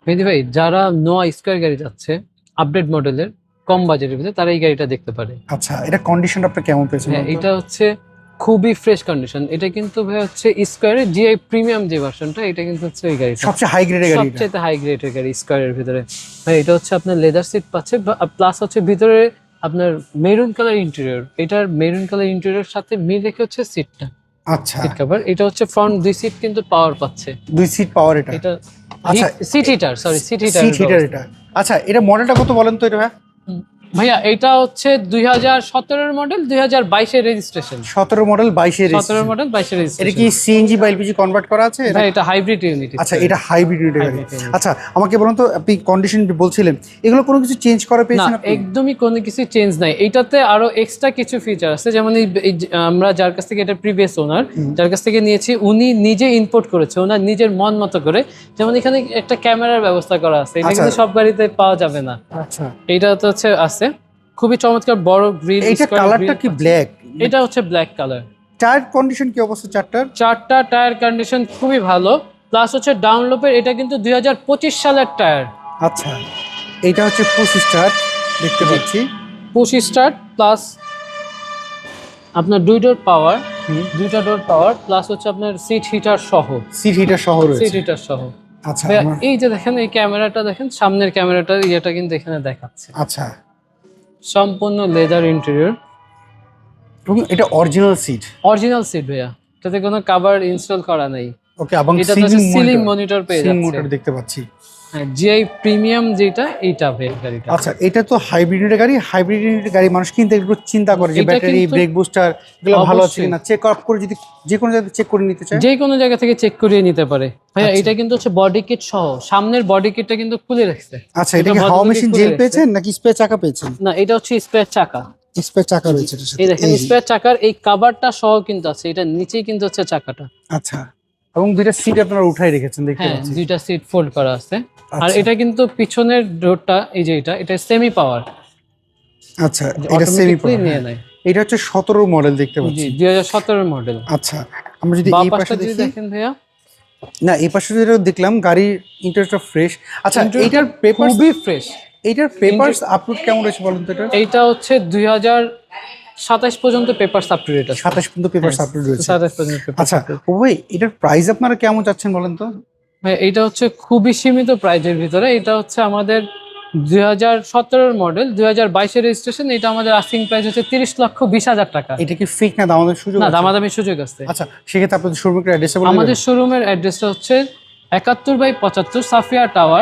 মেহেদী ভাই, যারা নোয়া স্কয়ার গাড়ি যাচ্ছে আপডেট মডেলের কম বাজেটের ভিতরে, তারা এই গাড়িটা দেখতে পারে। আচ্ছা, এটা কন্ডিশনটা আপনি কেমন পেয়েছেন হ্যাঁ, বলুন তো? এটা হচ্ছে খুবই ফ্রেশ কন্ডিশন। এটা কিন্তু ভাই হচ্ছে স্কয়ারের জিআই প্রিমিয়াম যে ভার্সনটা, এটা কিন্তু হচ্ছে ওই গাড়িটা সবচেয়ে হাই গ্রেডের গাড়ি এটা। সবচেয়ে হাই গ্রেডের গাড়ি স্কয়ারের ভিতরে। ভাই এটা হচ্ছে আপনার লেদার সিট পাচ্ছে, প্লাস হচ্ছে ভিতরে আপনার মেরুন কালার ইন্টেরিয়র। এটার মেরুন কালার ইন্টেরিয়র সাথে মিল রেখে হচ্ছে সিটটা, আচ্ছা, সিট কভার। এটা হচ্ছে ফ্রন্ট দুই সিট কিন্তু পাওয়ার পাচ্ছে। 2 সিট পাওয়ার এটা। এটা আচ্ছা, seat heater, sorry seat heater. Seat heater এটা। আচ্ছা, এটা মডেলটা কত বলেন তো এটা ভাই? ভাইয়া এটা হচ্ছে 2017 মডেল, 2022 রেজিস্ট্রেশন। 17 মডেল 22 এর। 17 মডেল 22 এটা রেজিস্ট্রেশন। কি সিএনজি বা এলপিজি কনভার্ট করা আছে? ভাই এটা হাইব্রিড ইউনিট। আচ্ছা, এটা হাইব্রিড গাড়ি। Hybrid unit। আচ্ছা, আমাকে বলুন তো, আপনি কন্ডিশন বলছিলেন, এগুলো কোনো কিছু চেঞ্জ করা না, পেয়েছেন আপনি? একদমই কোনো কিছু চেঞ্জ নাই। এটাতে আরো এক্সট্রা কিছু ফিচার আছে, যেমন আমরা যার কাছ থেকে এটা প্রিভিয়াস ওনার যার কাছ থেকে নিয়েছি, উনি নিজে ইম্পোর্ট করেছে ওনার নিজের মন মতো করে। যেমন এখানে একটা ক্যামেরার ব্যবস্থা করা আছে, এটা কিন্তু সব গাড়িতে পাওয়া যাবে না। আচ্ছা, এটা তো হচ্ছে আছে খুবই চমৎকার বড় গ্রিল। এইটা কালারটা কি ব্ল্যাক? এটা হচ্ছে ব্ল্যাক কালার। টায়ার কন্ডিশন কি অবস্থা চারটার? চারটা টায়ার কন্ডিশন খুবই ভালো, প্লাস হচ্ছে ডাউনলোপের। এটা কিন্তু 2025 সালের টায়ার। আচ্ছা, এইটা হচ্ছে পুশ স্টার্ট দেখতে পাচ্ছি। পুশ স্টার্ট প্লাস আপনার দুইটা ডোর পাওয়ার, প্লাস হচ্ছে আপনার সিট হিটার সহ। সিট হিটার সহ রয়েছে। সিট হিটার সহ। আচ্ছা, ভাইয়া, এই যে দেখেন এই ক্যামেরাটা দেখেন, সামনের ক্যামেরাটা এটা কিন্তু এখানে দেখাচ্ছে। আচ্ছা, সম্পূর্ণ লেদার ইন্টেরিয়র এবং এটা অরিজিনাল সিট। অরিজিনাল সিট ভাইয়া, এটাতে কোনো কভার ইনস্টল করা নাই। ওকে, এবং এটা তো সিলিং মনিটর পেয়ে সিলিং যাচ্ছে। মনিটর দেখতে পাচ্ছি। হ্যাঁ, জিআই প্রিমিয়াম যেটা, এইটা ভাইয়া গাড়িটা। আচ্ছা, এটা তো হাইব্রিড গাড়ি। হাইব্রিড গাড়ি মানুষ কিনতে একটু চিন্তা করে যে এটা ব্যাটারি, কিন্তু ব্রেক বুস্টার এগুলো ভালো আছে অবশ্যই। কিনা চেক আপ করে, যদি যে কোনো জায়গায় চেক করে নিতে চায়। যে কোনো জায়গা থেকে চেক করিয়ে নিতে পারে ভাইয়া। আচ্ছা। এটা কিন্তু হচ্ছে বডি কিট সহ, সামনের বডি কিটটা কিন্তু খুলে রাখছে। আচ্ছা, এটা কি এটা হাওয়া ভদ্রলোকই মেশিন খুলে জেল রাখছে। পেয়েছেন নাকি স্পেয়ার চাকা পেয়েছেন? না, এটা হচ্ছে স্পেয়ার চাকা। স্পেয়ার চাকা রয়েছে এটার সাথে। এই দেখেন এই যে। স্পেয়ার চাকার এই কভারটা সহ কিন্তু আছে, এটা নিচেই কিন্তু হচ্ছে চাকাটা। আচ্ছা, এবং দুইটা সিট আপনারা উঠাই রেখেছেন দেখতে হ্যাঁ, পাচ্ছি। দুইটা সিট ফোল্ড করা আছে। আর আচ্ছা। এটা কিন্তু পিছনের ডোরটা, এই যে এটা সেমি পাওয়ার। আচ্ছা, এটা সেমি পাওয়ার নিয়ে নেয়। এটা হচ্ছে 17 মডেল দেখতে জি, পাচ্ছি। 2017 মডেল। আচ্ছা, আমরা যদি বাম এই পাশটা পাশে যদি দেখি, দেখেন ভাইয়া, না এই পাশে যেটা দেখলাম গাড়ির ইন্টারটা ফ্রেশ। আচ্ছা, Interior এইটার পেপার, খুবই ফ্রেশ। এইটার পেপারস আপলোড কেমন রয়েছে বলুন তো? এটা এইটা হচ্ছে 2027 পর্যন্ত পেপারস আপ টু ডেট আছে। 27 পর্যন্ত পেপারস আপলোড রয়েছে। 27 পর্যন্ত পেপারস। আচ্ছা, ও ভাই, এটার প্রাইস আপনারা কেমন চাচ্ছেন বলেন তো? ভাই এটা হচ্ছে খুবই সীমিত প্রাইজের ভিতরে। এটা হচ্ছে আমাদের 2017 মডেল, 2022 রেজিস্ট্রেশন। এটা আমাদের আস্কিং প্রাইস হচ্ছে 30,20,000 টাকা। এটা কি ফিক্স না দামাদামি সুযোগ না, আছে? দামাদামির সুযোগ আছে। আচ্ছা, সেক্ষেত্রে আপনাদের শোরুমের অ্যাড্রেসটা বলে আমাদের দিবেন? শোরুমের অ্যাড্রেসটা হচ্ছে 71/75 সাফিয়া টাওয়ার।